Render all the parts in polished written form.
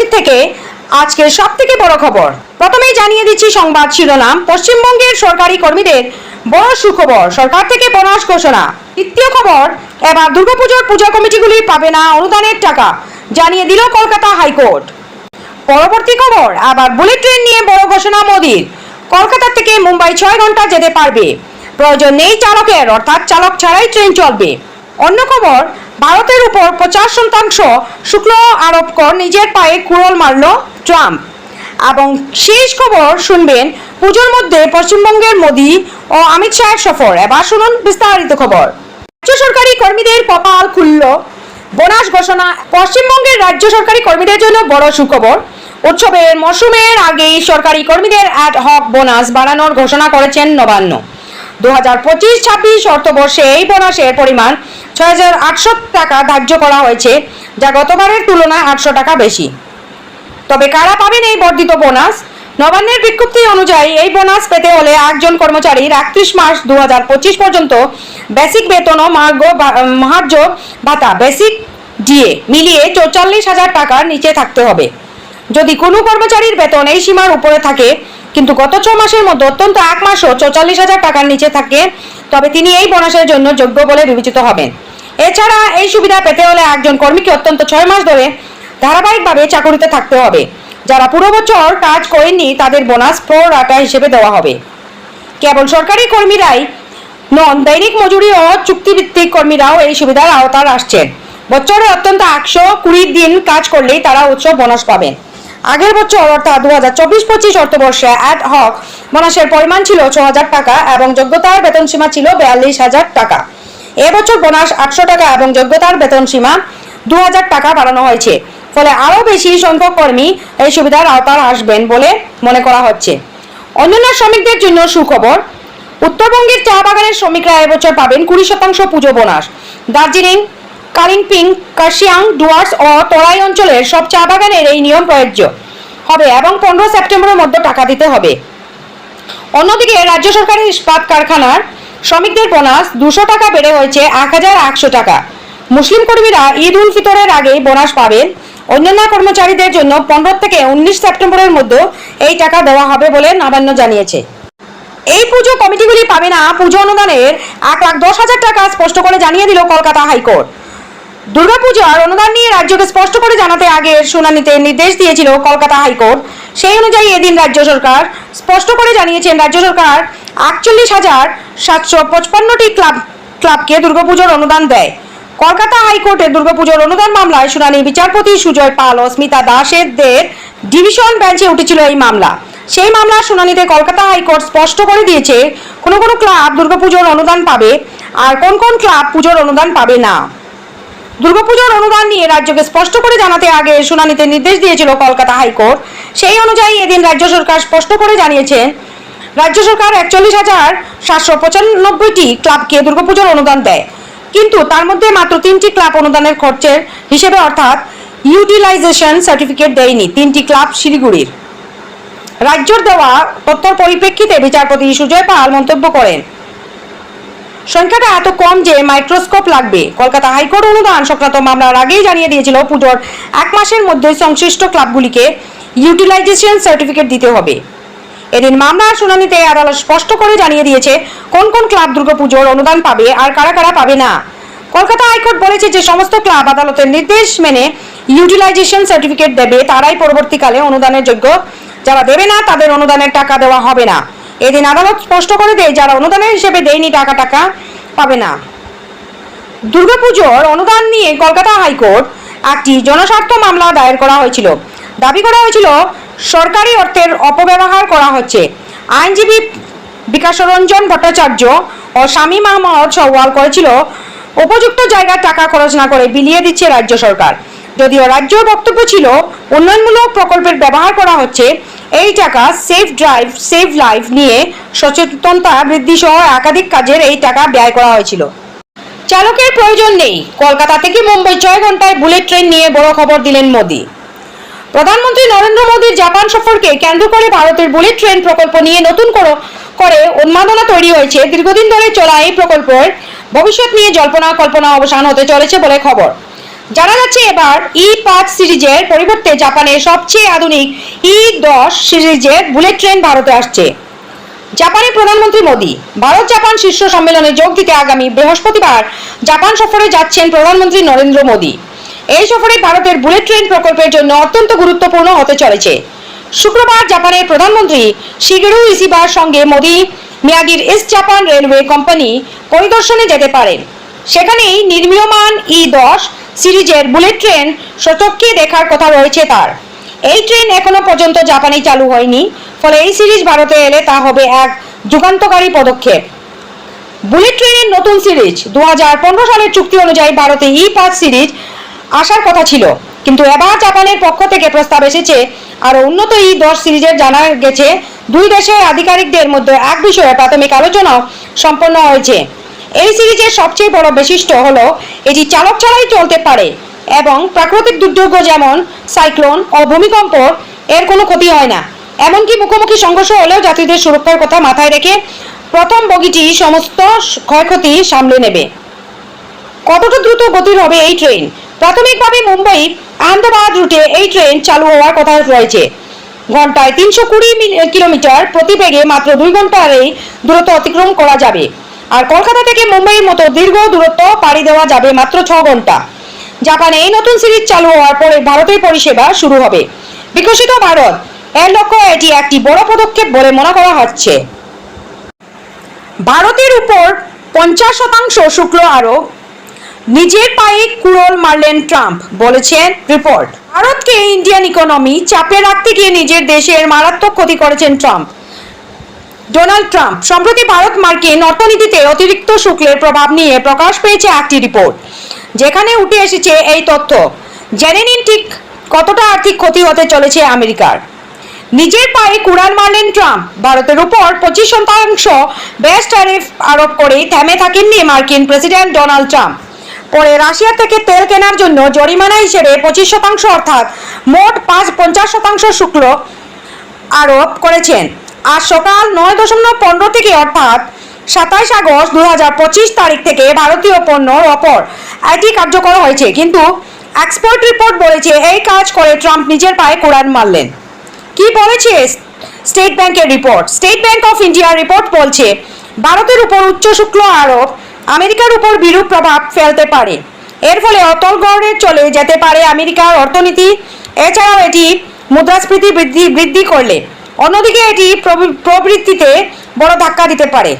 উপস্থিত থেকে আজকের সবথেকে বড় খবর। প্রথমেই জানিয়ে দিচ্ছি সংবাদ শিরোনাম। পশ্চিমবঙ্গের সরকারি কর্মীদের বড় সুখবর, সরকার থেকে বোনাস ঘোষণা। দ্বিতীয় খবর, এবার দুর্গাপুজোর পূজা কমিটিগুলি পাবে না অনুদানের টাকা, জানিয়ে দিল কলকাতা হাইকোর্ট। পরবর্তী খবর, আবার বুলেট ট্রেন নিয়ে বড় ঘোষণা মোদির। কলকাতা থেকে মুম্বাই 6 ঘন্টা যেতে পারবে, প্রয়োজন নেই চালকের, অর্থাৎ চালক ছাড়াই ট্রেন চলবে। অন্য খবর, ভারতের উপর 50% শুল্ক আরোপ কর নিজের পায়ে কুড়োল মারল ট্রাম্প। এবং শেষ খবর শুনবেন, পুজোর মধ্যে পশ্চিমবঙ্গের মোদি ও অমিত শাহের সফর। এবার শুনুন বিস্তারিত খবর। রাজ্য সরকারি কর্মীদের কপাল খুলল বোনাস ঘোষণা। পশ্চিমবঙ্গের রাজ্য সরকারি কর্মীদের জন্য বড় সুখবর। উৎসবের মরশুমের আগেই সরকারি কর্মীদের অ্যাড হক বোনাস বাড়ানোর ঘোষণা করেছেন নবান্ন। 2025-26 অর্থবর্ষে এই বোনাসের পরিমাণ 6,800 টাকা ধার্য করা হয়েছে, যা গতবারের তুলনায় 800 টাকা বেশি। তবে কারা পাবেন এই বর্ধিত বোনাস? নবান্নের বিজ্ঞপ্তি অনুযায়ী এই বোনাস পেতে হলে একজন কর্মচারীর 31 মার্চ 2025 পর্যন্ত বেসিক বেতন ও মহার্ঘ ভাতা বেসিক ডিএ মিলিয়ে 44,000 টাকার নিচে থাকতে হবে। যদি কোনো কর্মচারীর বেতন এই সীমার উপরে থাকে কিন্তু গত 6 মাসের মধ্যে অত্যন্ত 1 মাসও 44,000 টাকার নিচে থাকে, তবে তিনি এই বোনাসের জন্য যোগ্য বলে বিবেচিত হবেন। এছাড়া এই সুবিধা পেতে হলে একজন কর্মীকে অত্যন্ত 6 মাস ধরে ধারাবাহিকভাবে চাকরিতে থাকতে হবে। যারা পুরো বছর কাজ করেননি তাদের বোনাস প্রো রাটা হিসেবে দেওয়া হবে। কেবল সরকারি কর্মীরাই নন, দৈনিক মজুরি ও চুক্তিভিত্তিক কর্মীরাও এই সুবিধার আওতায় আসছেন। বছরে অত্যন্ত 120 দিন কাজ করলেই তারা উৎসব বোনাস পাবেন। আগের বছর অর্থাৎ 2024-25 অর্থবর্ষে অ্যাড হক বোনাসের পরিমাণ ছিল 6,000 টাকা এবং যোগ্যতার বেতন সীমা ছিল 42,000 টাকা। এবছর বোনাস 800 টাকা এবং যোগ্যতার বেতন সীমা 2,000 টাকা বাড়ানো হয়েছে। ফলে আরও বেশি সংখ্যক কর্মী এই সুবিধার আওতায় আসবেন বলে মনে করা হচ্ছে। অন্যান্য শ্রমিকদের জন্য সুখবর। উত্তরবঙ্গের চা বাগানের শ্রমিকরা এবছর পাবেন 20% পুজো বোনাস। দার্জিলিং, কালিম্পং, কার্শিয়াং, ডুয়ার্স ও তরাই অঞ্চলের সব চা বাগানের এই নিয়ম প্রযোজ্য হবে এবং 15 সেপ্টেম্বরের মধ্যে টাকা দিতে হবে। অন্যদিকে রাজ্য সরকারের ইস্পাত কারখানার শ্রমিকদের বোনাস 200 টাকা বেড়ে হয়েছে 1,100 টাকা। মুসলিম কর্মীরা ঈদ উল ফিতরের আগেই বোনাস পাবেন। অন্যান্য কর্মচারীদের জন্য 15 থেকে 19 সেপ্টেম্বরের মধ্যে এই টাকা দেওয়া হবে বলে নবান্ন জানিয়েছে। এই পুজো কমিটিগুলি পাবে না পুজো অনুদানের 1,10,000 টাকা, স্পষ্ট করে জানিয়ে দিল কলকাতা হাইকোর্ট। দুর্গাপূজার অনুদান নিয়ে রাজ্যকে স্পষ্ট করে জানাতে আগের শুনানিতে নির্দেশ দিয়েছিল কলকাতা হাইকোর্ট। সেই অনুযায়ী এদিন রাজ্য সরকার স্পষ্ট করে জানিয়েছেন, রাজ্য সরকার 48,755টি ক্লাবকে দুর্গাপুজোর অনুদান দেয়। কলকাতা হাইকোর্টের দুর্গাপুজোর অনুদান মামলায় শুনানি বিচারপতি সুজয় পাল ও স্মিতা দাসের ডিভিশন বেঞ্চে উঠেছিল এই মামলা। সেই মামলার শুনানিতে কলকাতা হাইকোর্ট স্পষ্ট করে দিয়েছে কোন কোন ক্লাব দুর্গাপুজোর অনুদান পাবে আর কোন কোন ক্লাব পুজোর অনুদান পাবে না। দুর্গাপুজোর অনুদান নিয়ে রাজ্যকে স্পষ্ট করে জানাতে আগে শুনানিতে নির্দেশ দিয়েছিল কলকাতা হাইকোর্ট। সেই অনুযায়ী এদিন রাজ্য সরকার স্পষ্ট করে জানিয়েছেন, রাজ্য সরকার 41,795টি ক্লাবকে দুর্গাপুজোর অনুদান দেয়, কিন্তু তার মধ্যে মাত্র 3টি ক্লাব অনুদানের খরচের হিসেবে অর্থাৎ ইউটিলাইজেশন সার্টিফিকেট দেয়নি। 3টি ক্লাব শিলিগুড়ির। রাজ্যের দেওয়া তথ্যের পরিপ্রেক্ষিতে বিচারপতি সুজয় পাল মন্তব্য করেন, সংখ্যাটা এত কম যে মাইক্রোস্কোপ লাগবে। কলকাতা হাইকোর্ট অনুদান সংক্রান্ত মামলার আগেই জানিয়ে দিয়েছিল পুজোর 1 মাসের মধ্যে সংশ্লিষ্ট ক্লাবগুলিকে ইউটিলাইজেশন সার্টিফিকেট দিতে হবে। এদিন মামলার শুনানিতে আদালত স্পষ্ট করে জানিয়ে দিয়েছে কোন কোন ক্লাব দুর্গাপুজোর অনুদান পাবে আর কারা কারা পাবে না। কলকাতা হাইকোর্ট বলেছে যে সমস্ত ক্লাব আদালতের নির্দেশ মেনে ইউটিলাইজেশন সার্টিফিকেট দেবে তারাই পরবর্তীকালে অনুদানের যোগ্য, যারা দেবে না তাদের অনুদানের টাকা দেওয়া হবে না। এদিন আদালত স্পষ্ট করে দেয় যারা অনুদানের হিসেবে দেয়নি টাকা পাবে না। দুর্গাপুজোর অনুদান নিয়ে কলকাতা হাইকোর্ট একটি জনস্বার্থ মামলা দায়ের করা হয়েছিল। দাবি করা হয়েছিল সরকারি অর্থের অপব্যবহার করা হচ্ছে। আইনজীবী বিকাশরঞ্জন ভট্টাচার্য ও শামীম আহমদ সওয়াল করেছিল, উপযুক্ত জায়গায় টাকা খরচ না করে বিলিয়ে দিচ্ছে রাজ্য সরকার। যদিও রাজ্যের বক্তব্য ছিল উন্নয়নমূলক প্রকল্পের ব্যবহার করা হচ্ছে। এই টাকা সেফ ড্রাইভ সেভ লাইফ নিয়ে সচেতনতা বৃদ্ধি সহ একাধিক কাজের এই টাকা ব্যয় করা হয়েছিল। চালকের প্রয়োজন নেই, কলকাতা থেকে মুম্বাই 6 ঘন্টায় বুলেট ট্রেন নিয়ে বড় খবর দিলেন মোদি। প্রধানমন্ত্রী নরেন্দ্র মোদীর জাপান সফরকে কেন্দ্র করে ভারতের বুলেট ট্রেন প্রকল্প নিয়ে নতুন করে উন্মাদনা তৈরি হয়েছে। দীর্ঘদিন ধরে চলা এই প্রকল্পের ভবিষ্যৎ নিয়ে জল্পনা কল্পনা অবসান হতে চলেছে বলে খবর। জানা যাচ্ছে এবার E5 সিরিজের পরিবর্তে জাপানের সবচেয়ে আধুনিক E10 সিরিজের বুলেট ট্রেন ভারতে আসছে। জাপানের প্রধানমন্ত্রী মোদী ভারত জাপান শীর্ষ সম্মেলনে যোগ দিতে আগামী বৃহস্পতিবার জাপান সফরে যাচ্ছেন প্রধানমন্ত্রী নরেন্দ্র মোদী। এই সফরে ভারতের বুলেট ট্রেন প্রকল্পের জন্য অত্যন্ত গুরুত্বপূর্ণ হতে চলেছে। শুক্রবার জাপানের প্রধানমন্ত্রী শিগেরু ইশিবার সঙ্গে মোদী মিয়াগির ইস্ট জাপান রেলওয়ে কোম্পানি পরিদর্শনে যেতে পারেন। সেখানেই নির্মীয়মান E10 সিরিজের বুলেট ট্রেন সচক্ষে দেখার কথা রয়েছে তার। এই ট্রেন এখনো পর্যন্ত জাপানে চালু হয়নি, ফলে এই সিরিজ ভারতে এলে তা হবে এক যুগান্তকারী পদক্ষেপ। বুলেট ট্রেনের নতুন সিরিজ 2015 সালের চুক্তি অনুযায়ী ভারতে E5 সিরিজ আসার কথা ছিল, কিন্তু এবার জাপানের পক্ষ থেকে প্রস্তাব এসেছে আরও উন্নত E10 সিরিজের। জানা গেছে দুই দেশের আধিকারিকদের মধ্যে এক বিষয়ে প্রাথমিক আলোচনাও সম্পন্ন হয়েছে। এই সিরিজের সবচেয়ে বড় বৈশিষ্ট্য হলো এটি চালক ছাড়াই চলতে পারে এবং প্রাকৃতিক দুর্যোগ যেমন সাইক্লোন ও ভূমিকম্প এর কোনো ক্ষতি হয় না। এমনকি মুখোমুখি সংঘর্ষ হলেও যাত্রীদের সুরক্ষার কথা মাথায় রেখে প্রথম বগিটি সমস্ত ক্ষয়ক্ষতি সামলে নেবে। কতটা দ্রুত গতির হবে এই ট্রেন? প্রাথমিকভাবে মুম্বাই আহমেদাবাদ রুটে এই ট্রেন চালু হওয়ার কথা রয়েছে। ঘন্টায় 320 কিলোমিটার প্রতি বেগে মাত্র 2 ঘন্টার এই দূরত্ব অতিক্রম করা যাবে। আর কলকাতা থেকে মুম্বাইয়ের মতো দীর্ঘ দূরত্ব পাড়ি দেওয়া যাবে মাত্র 6 ঘন্টা। জাপানে এই নতুন সিরিজ চালু হওয়ার পরে ভারতের পরিষেবা শুরু হবে। বিকশিত ভারত এর লক্ষ্য এটি একটি বড় পদক্ষেপ বলে মনে করা হচ্ছে। ভারতের উপর 50% শুল্ক আরোপ, নিজের পায়ে কুড়োল মারলেন ট্রাম্প, বলেছেন রিপোর্ট। ভারতকে ইন্ডিয়ান ইকোনমি চাপে রাখতে গিয়ে নিজের দেশের মারাত্মক ক্ষতি করেছেন ট্রাম্প। ডোনাল্ড ট্রাম্প সম্প্রতি ভারত মার্কিন অর্থনীতিতে অতিরিক্ত শুল্কের প্রভাব নিয়ে প্রকাশ পেয়েছে একটি রিপোর্ট, যেখানে উঠে এসেছে এই তথ্য। জেনে নিন ঠিক কতটা আর্থিক ক্ষতি হতে চলেছে আমেরিকার। নিজের পায়ে কুড়াল মারলেন ট্রাম্প। ভারতের উপর 25% বেস ট্যারিফ আরোপ করে থেমে থাকেননি মার্কিন প্রেসিডেন্ট ডোনাল্ড ট্রাম্প। পরে রাশিয়া থেকে তেল কেনার জন্য জরিমানা হিসেবে 25% অর্থাৎ মোট 50% শুল্ক আরোপ করেছেন। আজ সকাল 9:15 থেকে অর্থাৎ 27 আগস্ট 2025 তারিখ থেকে ভারতীয় পণ্যর ওপর এটি কার্যকর হয়েছে। কিন্তু এক্সপোর্ট রিপোর্ট বলেছে এই কাজ করে ট্রাম্প নিজের পায়ে কুড়াল মারলেন। কি বলেছে স্টেট ব্যাংকের রিপোর্ট? স্টেট ব্যাংক অফ ইন্ডিয়ার রিপোর্ট বলছে ভারতের উপর উচ্চ শুল্ক আরোপ আমেরিকার উপর বিরূপ প্রভাব ফেলতে পারে। এর ফলে অতল গড়ে চলে যেতে পারে আমেরিকার অর্থনীতি। এছাড়াও এটি মুদ্রাস্ফীতি বৃদ্ধি করলে অন্যদিকে এটি প্রবৃদ্ধিতে বড় ধাক্কা দিতে পারে।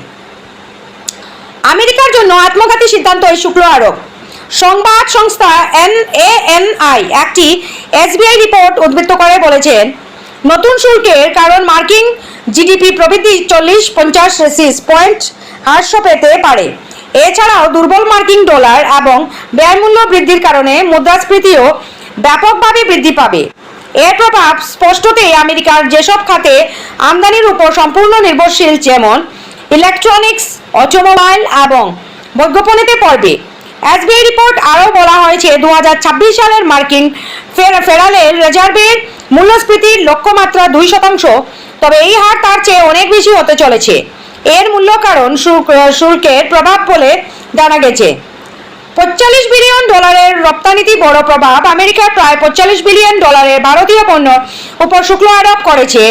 আমেরিকার জন্য আত্মঘাতী সিদ্ধান্ত এই শুল্ক আরোপ। সংবাদ সংস্থা ANI একটি SBI রিপোর্ট উদ্ধৃত করে বলেছেন, নতুন শুল্কের কারণ মার্কিন জিডিপি প্রবৃদ্ধি 40-50 বেসিস পয়েন্ট হ্রাস পেতে পারে। এছাড়াও দুর্বল মার্কিন ডলার এবং ব্যয়মূল্য বৃদ্ধির কারণে মুদ্রাস্ফীতিও ব্যাপকভাবে বৃদ্ধি পাবে। এর প্রভাব স্পষ্টতই আমেরিকার যেসব খাতে আমদানির উপর সম্পূর্ণ নির্ভরশীল, যেমন ইলেকট্রনিক্স, অটোমোবাইল এবং বিজ্ঞাপনেতে পড়বে। SBI রিপোর্ট আরও বলা হয়েছে 2026 সালের মার্কিন ফেডারেল রিজার্ভের মূল্যস্ফীতির লক্ষ্যমাত্রা 2%, তবে এই হার তার চেয়ে অনেক বেশি হতে চলেছে। এর মূল্য কারণ শুল্কের প্রভাব বলে জানা গেছে। $45 বিলিয়ন রপ্তানিতে বড় প্রভাব। আমেরিকার প্রায় $45 বিলিয়ন ভারতীয় পণ্য উপর শুল্ক আরোপ করেছে।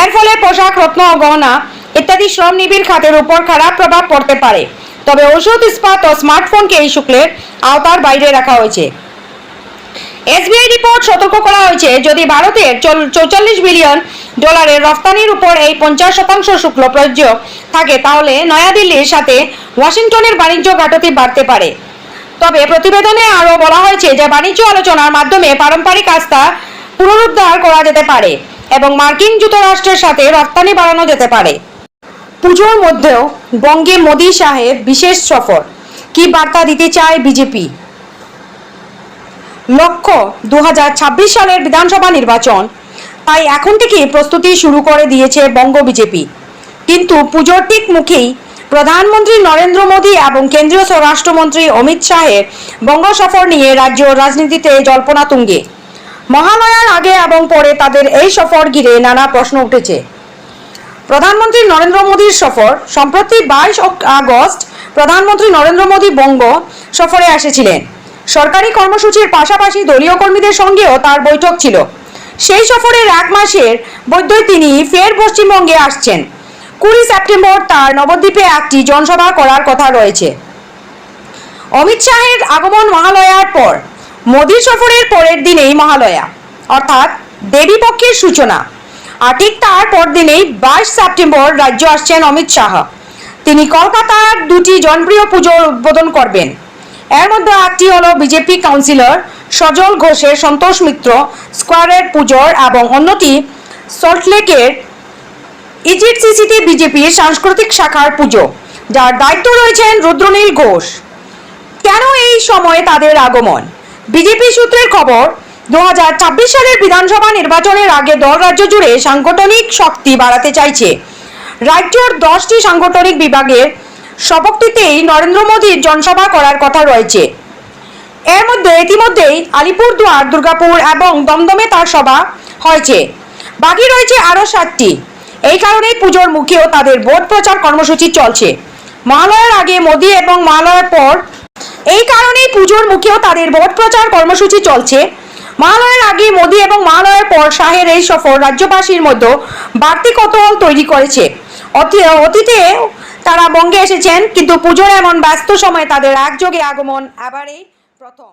এর ফলে পোশাক, রত্ন ও গহনা ইত্যাদি শ্রম নিবিড় খাতের উপর খারাপ প্রভাব পড়তে পারে। তবে ঔষধ, ইস্পাত ও স্মার্টফোনকে এই শুল্কের আওতার বাইরে রাখা হয়েছে। SBI রিপোর্ট সতর্ক করা হয়েছে, যদি ভারতের $44 বিলিয়ন রফতানির উপর এই 50% শুল্ক প্রযোজ্য থাকে, তাহলে নয়াদিল্লির সাথে ওয়াশিংটনের বাণিজ্য ঘাটতি বাড়তে পারে। তবে প্রতিবেদনে আরও বলা হয়েছে যে বাণিজ্য আলোচনার মাধ্যমে পারম্পরিক আস্থা পুনরুদ্ধার করা যেতে পারে এবং মার্কিন যুক্তরাষ্ট্রের সাথে রপ্তানি বাড়ানো যেতে পারে। পুজোর মধ্যেও বঙ্গে মোদী সাহেব বিশেষ সফর, কি বার্তা দিতে চায় বিজেপি? লক্ষ্য 2026 সালের বিধানসভা নির্বাচন, তাই এখন থেকেই প্রস্তুতি শুরু করে দিয়েছে বঙ্গ বিজেপি। কিন্তু পুজোর ঠিক মুখেই প্রধানমন্ত্রী নরেন্দ্র মোদী এবং কেন্দ্রীয় স্বরাষ্ট্রমন্ত্রী অমিত শাহের বঙ্গ সফর নিয়ে রাজ্য রাজনীতিতে জল্পনা তুঙ্গে। মহালয়ার আগে এবং পরে তাদের এই সফর ঘিরে নানা প্রশ্ন উঠেছে। প্রধানমন্ত্রী নরেন্দ্র মোদীর সফর। সম্প্রতি 22 আগস্ট প্রধানমন্ত্রী নরেন্দ্র মোদী বঙ্গ সফরে এসেছিলেন। সরকারি কর্মসূচির পাশাপাশি দলীয় কর্মীদের সঙ্গেও তার বৈঠক ছিল। সেই সফরের 1 মাসের মধ্যেই তিনি ফের পশ্চিমবঙ্গে আসছেন। 20 সেপ্টেম্বর তার নবদ্বীপে একটি জনসভা করার কথা রয়েছে। অমিত শাহের আগমন মহালয়ার পর, মোদীর সফরের পরের দিনেই মহালয়া, অর্থাৎ দেবীপক্ষের সূচনা। আর ঠিক তার পরদিনেই 22 সেপ্টেম্বর রাজ্য আসছেন অমিত শাহ। তিনি কলকাতার 2টি জনপ্রিয় পুজোর উদ্বোধন করবেন। এর মধ্যে একটি হলো বিজেপি কাউন্সিলর সজল ঘোষের সন্তোষ মিত্র স্কোয়ারের পুজোর এবং অন্যটি সল্টলেকের ইজিটসিসিতে বিজেপির সাংস্কৃতিক শাখার পুজো, যার দায়িত্ব রয়েছেন রুদ্রনীল ঘোষ। কেন এই সময়ে তাদের আগমন? বিজেপি সূত্রের খবর, 2026 সালের বিধানসভা নির্বাচনের আগে দল রাজ্য জুড়ে সাংগঠনিক শক্তি বাড়াতে চাইছে। রাজ্যের 10টি সাংগঠনিক বিভাগের সভাপতিতেই নরেন্দ্র মোদীর জনসভা করার কথা রয়েছে। এর মধ্যে ইতিমধ্যেই আলিপুরদুয়ার, দুর্গাপুর এবং দমদমে তার সভা হয়েছে। বাকি রয়েছে আরও 7টি। এই কারণেই পুজোর মুখেও তাদের ভোট প্রচার কর্মসূচি চলছে। মহালয়ার আগে মোদী এবং মহালয়ার পর মহালয়ার আগে মোদী এবং মহালয়ার পর শাহের এই সফর রাজ্যবাসীর মধ্যে বাড়তি কৌতূহল তৈরি করেছে। অতীতে তারা বঙ্গে এসেছেন, কিন্তু পুজোর এমন ব্যস্ত সময়ে তাদের একযোগে আগমন এবারেই প্রথম।